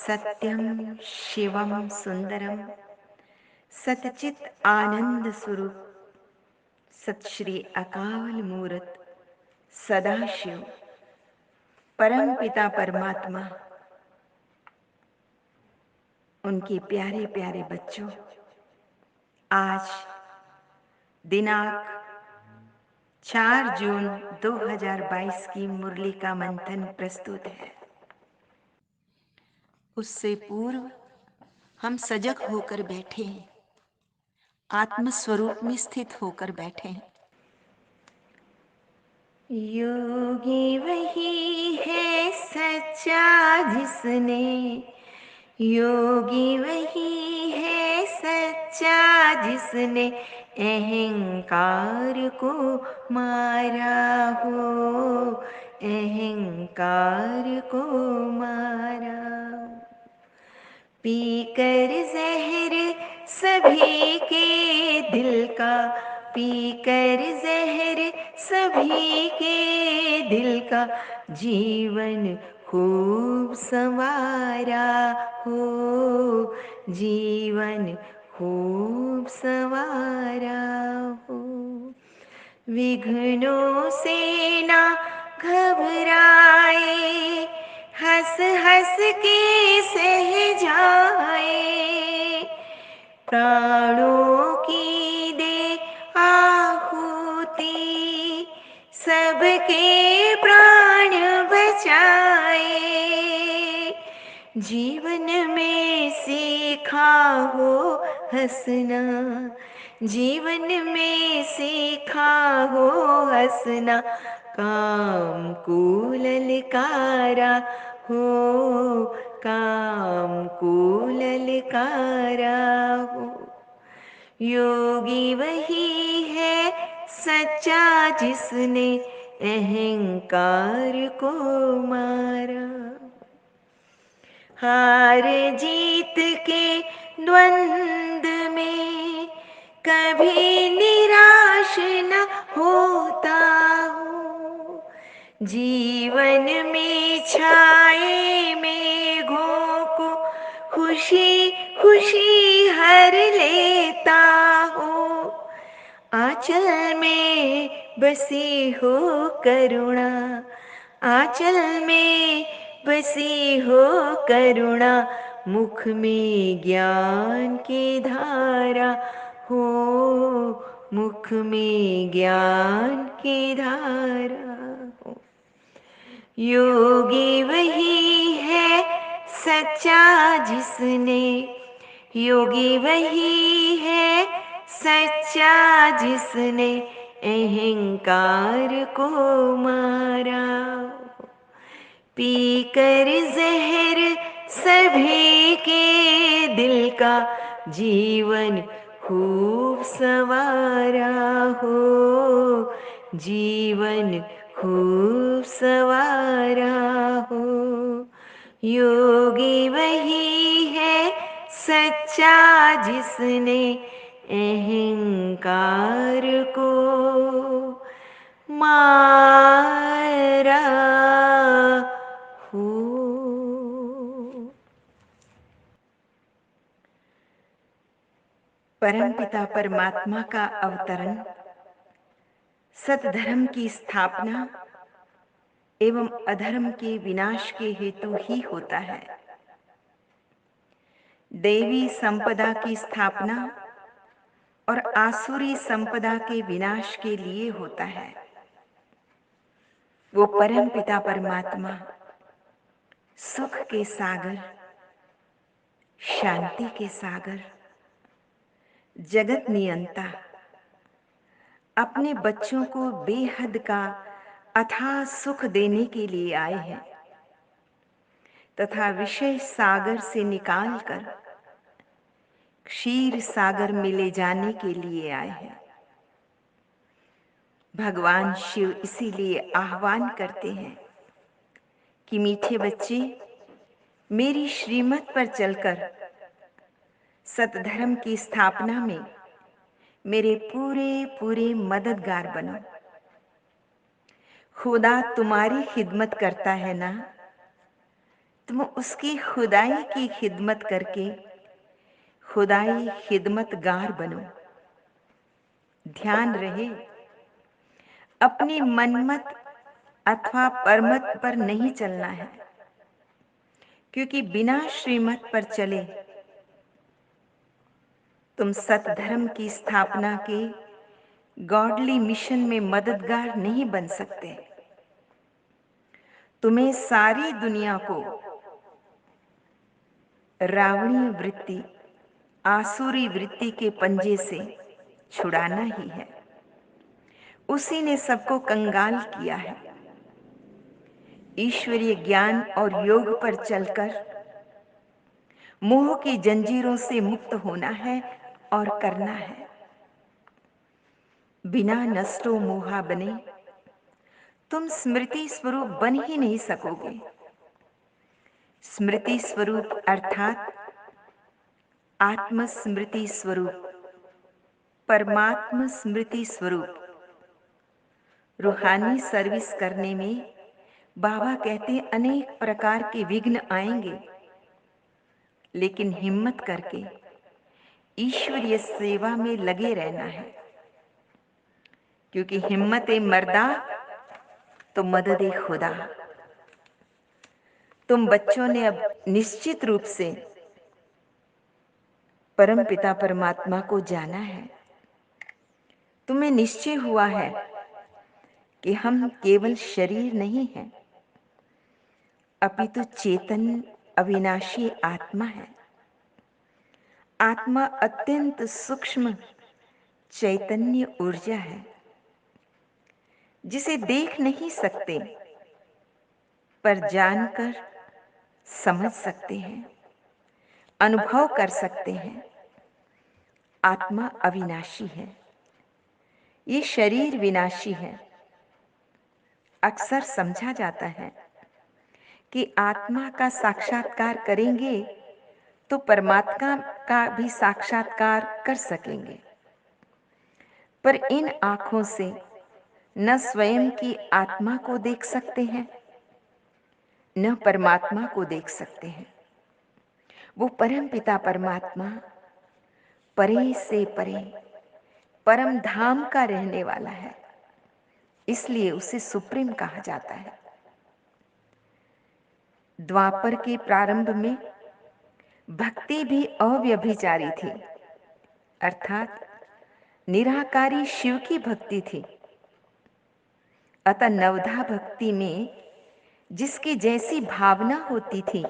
सत्यम शिवम सुंदरम सतचित आनंद स्वरूप सत श्री अकाल मूरत सदाशिव परम पिता परमात्मा, उनके प्यारे प्यारे बच्चों, आज दिनांक 4 जून 2022 की मुरली का मंथन प्रस्तुत है। उससे पूर्व हम सजग होकर बैठे हैं, आत्म स्वरूप में स्थित होकर बैठे हैं। योगी वही है सच्चा जिसने, योगी वही है सच्चा जिसने अहंकार को मारा हो, अहंकार को मारा। पीकर जहर सभी के दिल का, पीकर जहर सभी के दिल का, जीवन खूब संवारा हो, जीवन खूब संवारा हो। विघ्नों से ना घबराए, हंस हंस के सह जाए। प्राणों की दे आहुति, सबके प्राण बचाए। जीवन में सीखा हो हंसना, जीवन में सीखा हो हंसना। काम को ललकारा हो, काम को ललकारा हो। योगी वही है सच्चा जिसने अहंकार को मारा। हार जीत के द्वंद में कभी निराश न होता हूँ। जीवन में छाए मेघों को खुशी खुशी हर लेता हूँ। आंचल में बसी हो करुणा, आंचल में बसी हो करुणा। मुख में ज्ञान की धारा हो, मुख में ज्ञान की धारा हो। योगी वही है सच्चा जिसने, योगी वही है सच्चा जिसने अहंकार को मारा। पीकर जहर सभी के दिल का, जीवन खूब संवारा हो, जीवन खूब संवारा हो। योगी वही है सच्चा जिसने अहंकार को मारा हो। परमपिता परमात्मा का अवतरण सतधर्म की स्थापना एवं अधर्म के विनाश के हेतु ही होता है। देवी संपदा की स्थापना और आसुरी संपदा के विनाश के लिए होता है। वो परम पिता परमात्मा सुख के सागर, शांति के सागर, जगत नियंता अपने बच्चों को बेहद का अथाह सुख देने के लिए आए हैं तथा विषय सागर से निकालकर क्षीर सागर में ले जाने के लिए आए हैं। भगवान शिव इसीलिए आह्वान करते हैं कि मीठे बच्चे, मेरी श्रीमत पर चलकर सतधर्म की स्थापना में मेरे पूरे पूरे मददगार बनो। खुदा तुम्हारी खिदमत करता है ना, तुम उसकी खुदाई की खिदमत करके खुदाई खिदमतगार बनो। ध्यान रहे, अपनी मनमत अथवा परमत पर नहीं चलना है, क्योंकि बिना श्रीमत पर चले तुम सतधर्म की स्थापना के गॉडली मिशन में मददगार नहीं बन सकते। तुम्हें सारी दुनिया को रावणीय वृत्ति, आसुरी वृत्ति के पंजे से छुड़ाना ही है। उसी ने सबको कंगाल किया है। ईश्वरीय ज्ञान और योग पर चलकर मोह की जंजीरों से मुक्त होना है और करना है। बिना नष्टो मोहा बने तुम स्मृति स्वरूप बन ही नहीं सकोगे। स्मृति स्वरूप अर्थात आत्म स्मृति स्वरूप, परमात्म स्मृति स्वरूप। रूहानी सर्विस करने में बाबा कहते अनेक प्रकार के विघ्न आएंगे, लेकिन हिम्मत करके ईश्वरीय सेवा में लगे रहना है, क्योंकि हिम्मत मर्दा तो मदद खुदा। तुम बच्चों ने अब निश्चित रूप से परम पिता परमात्मा को जाना है। तुम्हें निश्चय हुआ है कि हम केवल शरीर नहीं हैं, अपितु चेतन अविनाशी आत्मा है। आत्मा अत्यंत सूक्ष्म चैतन्य ऊर्जा है, जिसे देख नहीं सकते पर जानकर समझ सकते हैं, अनुभव कर सकते हैं। आत्मा अविनाशी है, ये शरीर विनाशी है। अक्सर समझा जाता है कि आत्मा का साक्षात्कार करेंगे तो परमात्मा का भी साक्षात्कार कर सकेंगे, पर इन आंखों से न स्वयं की आत्मा को देख सकते हैं, न परमात्मा को देख सकते हैं। वो परम पिता परमात्मा परे से परे परम धाम का रहने वाला है, इसलिए उसे सुप्रीम कहा जाता है। द्वापर के प्रारंभ में भक्ति भी अव्यभिचारी थी, अर्थात निराकारी शिव की भक्ति थी। अतः नवधा भक्ति में जिसकी जैसी भावना होती थी,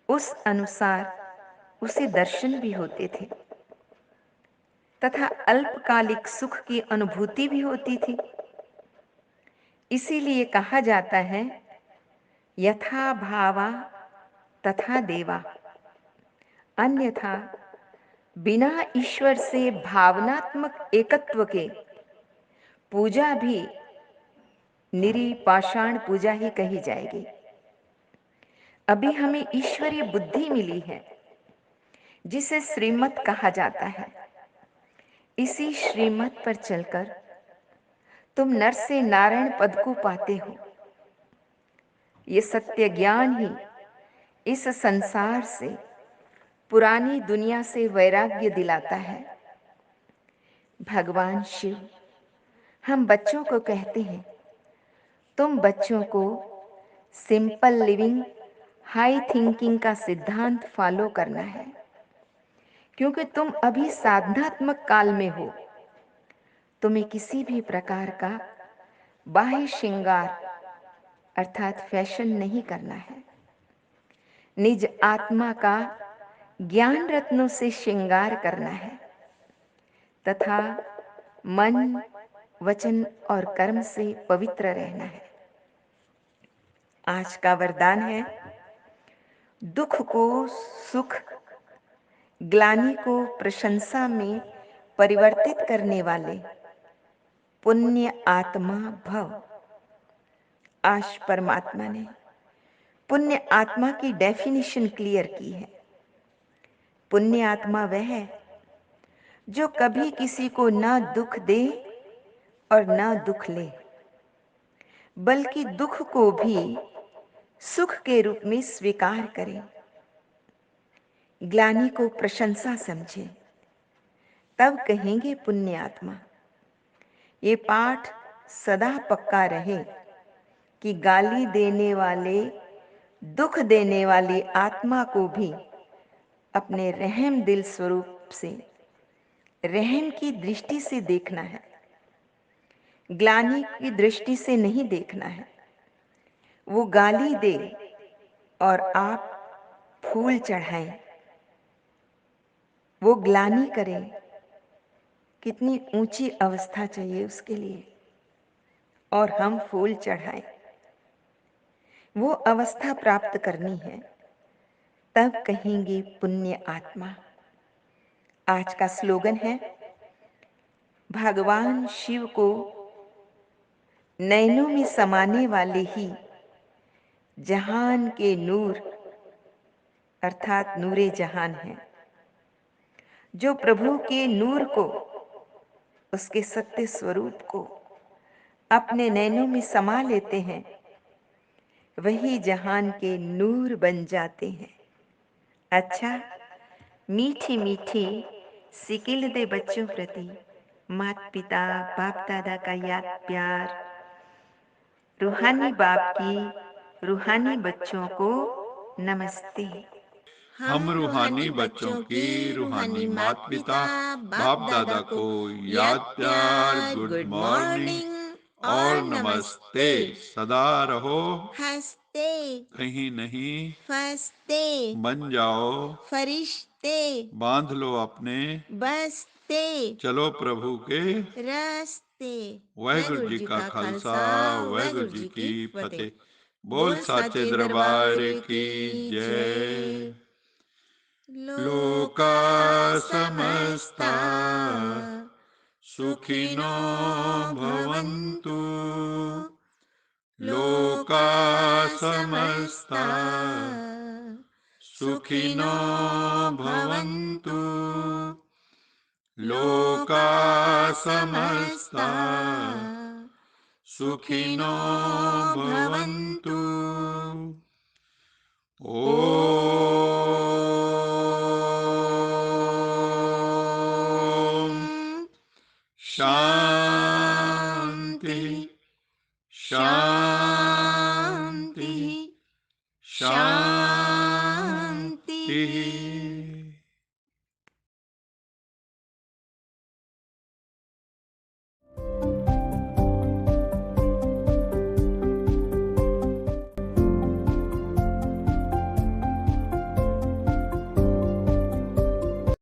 उस अनुसार उसे दर्शन भी होते थे तथा अल्पकालिक सुख की अनुभूति भी होती थी। इसीलिए कहा जाता है, यथा भावा तथा देवा। अन्यथा बिना ईश्वर से भावनात्मक एकत्व के पूजा भी निरी पाषाण पूजा ही कही जाएगी। अभी हमें ईश्वरीय बुद्धि मिली है, जिसे श्रीमत कहा जाता है। इसी श्रीमत पर चलकर तुम नर से नारायण पद को पाते हो। ये सत्य ज्ञान ही इस संसार से, पुरानी दुनिया से वैराग्य दिलाता है। भगवान शिव हम बच्चों को कहते हैं, तुम बच्चों को सिंपल लिविंग हाई थिंकिंग का सिद्धांत फॉलो करना है, क्योंकि तुम अभी साधनात्मक काल में हो। तुम्हें किसी भी प्रकार का बाह्य श्रृंगार अर्थात फैशन नहीं करना है। निज आत्मा का ज्ञान रत्नों से श्रृंगार करना है तथा मन, वचन और कर्म से पवित्र रहना है। आज का वरदान है, दुख को सुख, ग्लानि को प्रशंसा में परिवर्तित करने वाले पुण्य आत्मा भव। आज परमात्मा ने पुण्य आत्मा की डेफिनेशन क्लियर की है। पुण्य आत्मा वह है जो कभी किसी को न दुख दे और न दुख ले, बल्कि दुख को भी सुख के रूप में स्वीकार करें, ग्लानि को प्रशंसा समझें, तब कहेंगे पुण्य आत्मा। ये पाठ सदा पक्का रहे कि गाली देने वाले, दुख देने वाली आत्मा को भी अपने रहम दिल स्वरूप से, रहम की दृष्टि से देखना है, ग्लानि की दृष्टि से नहीं देखना है। वो गाली दे और आप फूल चढ़ाएं, वो ग्लानि करे, कितनी ऊंची अवस्था चाहिए उसके लिए, और हम फूल चढ़ाएं। वो अवस्था प्राप्त करनी है, तब कहेंगे पुण्य आत्मा। आज का स्लोगन है, भगवान शिव को नैनों में समाने वाले ही जहान के नूर अर्थात नूरे जहान है। जो प्रभु के नूर को, उसके सत्य स्वरूप को अपने नैनों में समा लेते हैं, वही जहान के नूर बन जाते हैं। अच्छा, मीठी मीठी सिकिल दे बच्चों प्रति माता पिता बाप दादा का याद प्यार, रूहानी बाप की रूहानी बच्चों को नमस्ते। हम रूहानी बच्चों की रूहानी माता पिता बाप दादा को याद प्यार, गुड मॉर्निंग और नमस्ते। सदा रहो हंसते, कहीं नहीं फंसते, बन जाओ फरिश्ते, बांध लो अपने बसते, चलो प्रभु के रस्ते। वाहेगुरु जी का खालसा, वाहेगुरु जी की फतेह। बोल साचे दरबार की जय। लोका समस्ता सुखिनो भवन्तु, लोका समस्ता सुखिनो भवन्तु, लोका समस्ता सुखिनो भवन्तु। ओम शांति शांति शांति, शांति।